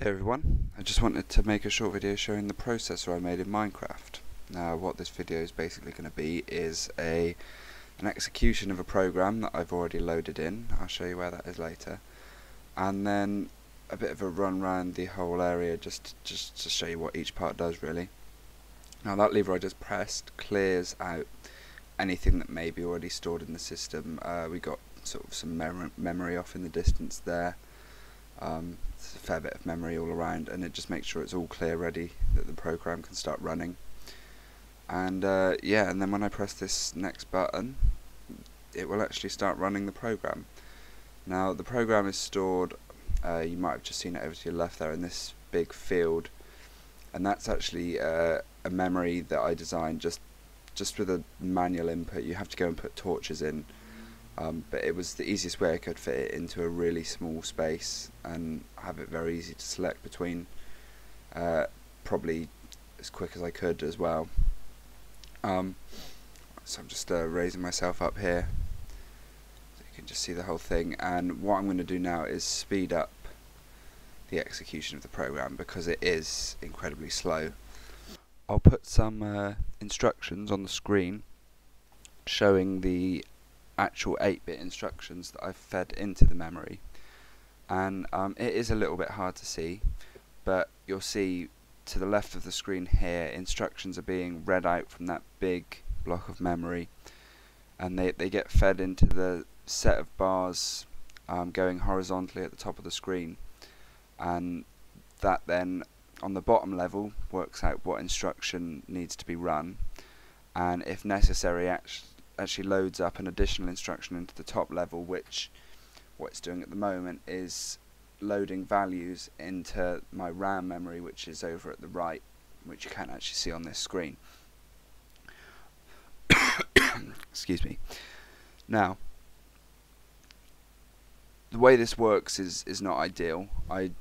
Hey everyone, I just wanted to make a short video showing the processor I made in Minecraft. Now what this video is basically going to be is an execution of a program that I've already loaded in. I'll show you where that is later. And then a bit of a run around the whole area just to show you what each part does really. Now that lever I just pressed clears out anything that may be already stored in the system. We got sort of some memory off in the distance there. It's a fair bit of memory all around, and it just makes sure it's all clear, ready that the program can start running. And yeah, and then when I press this next button, it will actually start running the program. Now the program is stored, you might have just seen it over to your left there, in this big field, and that's actually a memory that I designed just with a manual input. You have to go and put torches in. But it was the easiest way I could fit it into a really small space and have it very easy to select between, probably as quick as I could as well. So I'm just raising myself up here so you can just see the whole thing, and what I'm going to do now is speed up the execution of the program because it is incredibly slow. I'll put some instructions on the screen showing the actual 8-bit instructions that I've fed into the memory, and it is a little bit hard to see, but you'll see to the left of the screen here instructions are being read out from that big block of memory, and they get fed into the set of bars going horizontally at the top of the screen, and that then on the bottom level works out what instruction needs to be run, and if necessary actually loads up an additional instruction into the top level, which what it's doing at the moment is loading values into my RAM memory, which is over at the right, which you can't actually see on this screen. Excuse me. Now the way this works is not ideal. I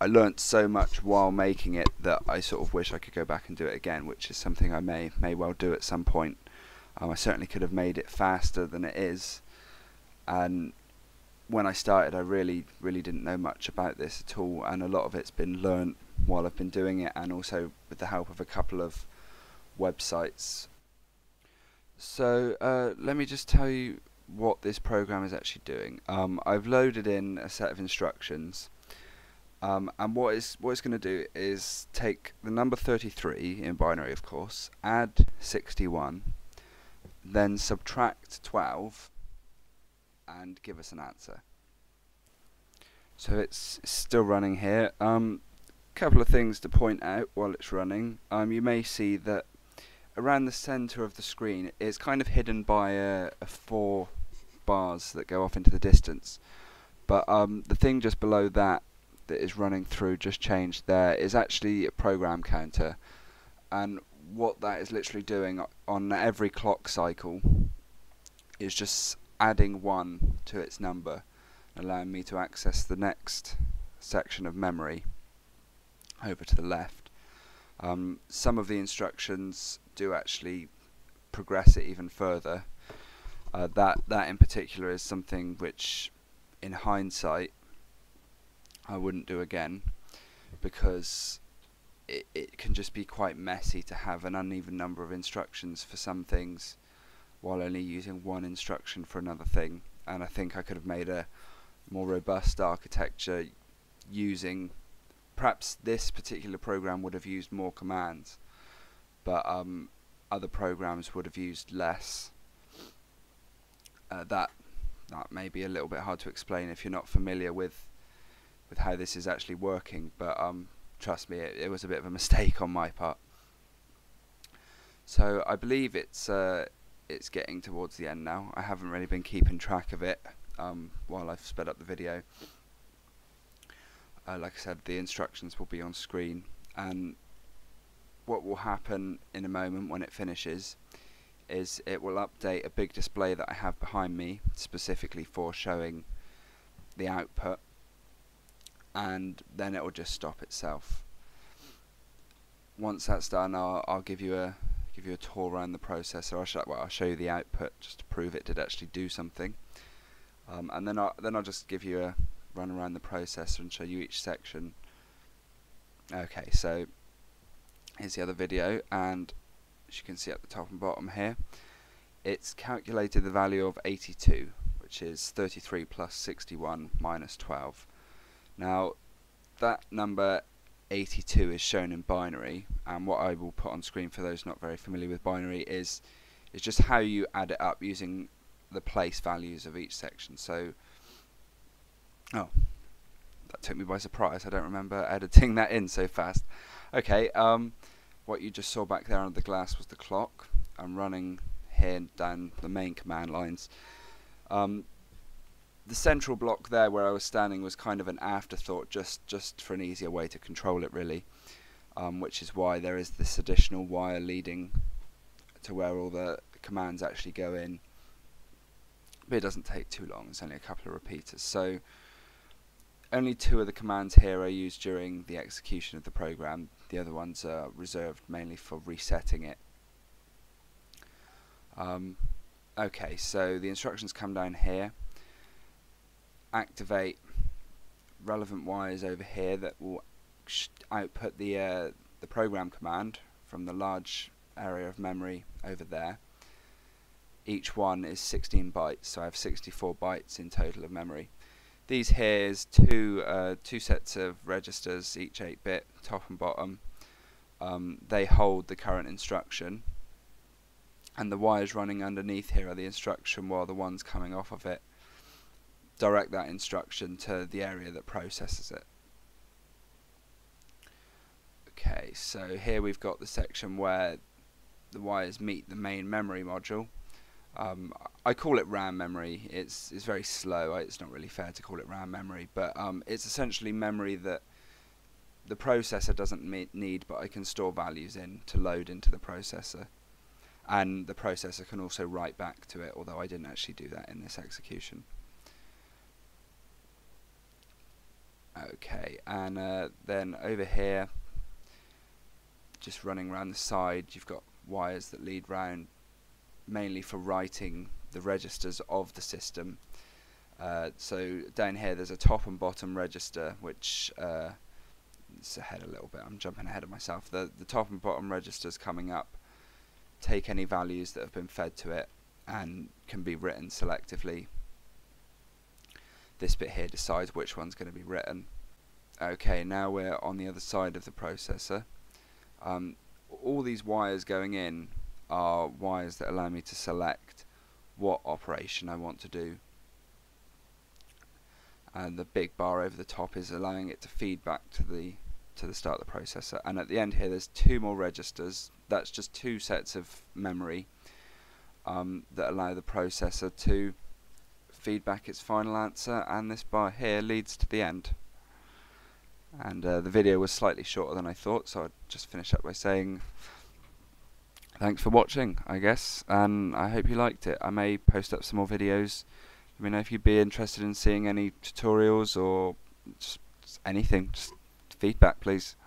learnt so much while making it that I sort of wish I could go back and do it again, which is something I may well do at some point. I certainly could have made it faster than it is, and when I started I really didn't know much about this at all, and a lot of it's been learnt while I've been doing it, and also with the help of a couple of websites. So let me just tell you what this program is actually doing. I've loaded in a set of instructions, and what it's going to do is take the number 33 in binary, of course, add 61, then subtract 12 and give us an answer. So it's still running here. Couple of things to point out while it's running. You may see that around the center of the screen it's kind of hidden by a 4 bars that go off into the distance, but the thing just below that is running through, just changed there, is actually a program counter, and what that is literally doing on every clock cycle is just adding 1 to its number, allowing me to access the next section of memory over to the left. Some of the instructions do actually progress it even further. That in particular is something which in hindsight I wouldn't do again, because it can just be quite messy to have an uneven number of instructions for some things while only using 1 instruction for another thing, and I think I could have made a more robust architecture using, perhaps this particular program would have used more commands, but other programs would have used less. That may be a little bit hard to explain if you're not familiar with how this is actually working, but trust me, it was a bit of a mistake on my part. So I believe it's getting towards the end now. I haven't really been keeping track of it while I've sped up the video. Like I said, the instructions will be on screen, and what will happen in a moment when it finishes is it will update a big display that I have behind me specifically for showing the output, and then it will just stop itself. Once that's done, I'll give you a tour around the processor. I'll show you the output just to prove it did actually do something, and then I'll just give you a run around the processor and show you each section Okay, so here's the other video, and as you can see at the top and bottom here, it's calculated the value of 82, which is 33 plus 61 minus 12. Now that number 82 is shown in binary, and what I will put on screen for those not very familiar with binary is just how you add it up using the place values of each section. So, oh, that took me by surprise. I don't remember editing that in so fast. Okay, what you just saw back there under the glass was the clock. I'm running here down the main command lines. The central block there where I was standing was kind of an afterthought, just for an easier way to control it, really, which is why there is this additional wire leading to where all the commands actually go in. But it doesn't take too long, it's only a couple of repeaters. So only 2 of the commands here are used during the execution of the program. The other ones are reserved mainly for resetting it. Okay, so the instructions come down here. Activate relevant wires over here that will output the program command from the large area of memory over there. Each one is 16 bytes, so I have 64 bytes in total of memory. These here is two sets of registers, each 8-bit, top and bottom. They hold the current instruction, and the wires running underneath here are the instruction, while the ones coming off of it direct that instruction to the area that processes it. Okay, so here we've got the section where the wires meet the main memory module. I call it RAM memory. It's very slow. It's not really fair to call it RAM memory, but it's essentially memory that the processor doesn't need, but I can store values in to load into the processor, and the processor can also write back to it, although I didn't actually do that in this execution. Okay, and then over here, just running around the side, you've got wires that lead round mainly for writing the registers of the system. So down here there's a top and bottom register, which it's ahead a little bit, I'm jumping ahead of myself. The top and bottom registers coming up take any values that have been fed to it and can be written selectively. This bit here decides which one's going to be written. Okay, now we're on the other side of the processor. All these wires going in are wires that allow me to select what operation I want to do, and the big bar over the top is allowing it to feed back to the start of the processor. And at the end here there's 2 more registers. That's just 2 sets of memory that allow the processor to feedback its final answer, and this bar here leads to the end. And the video was slightly shorter than I thought, so I'll just finish up by saying thanks for watching, I guess, and I hope you liked it. I may post up some more videos. Let me know if you'd be interested in seeing any tutorials or just anything. Just feedback, please.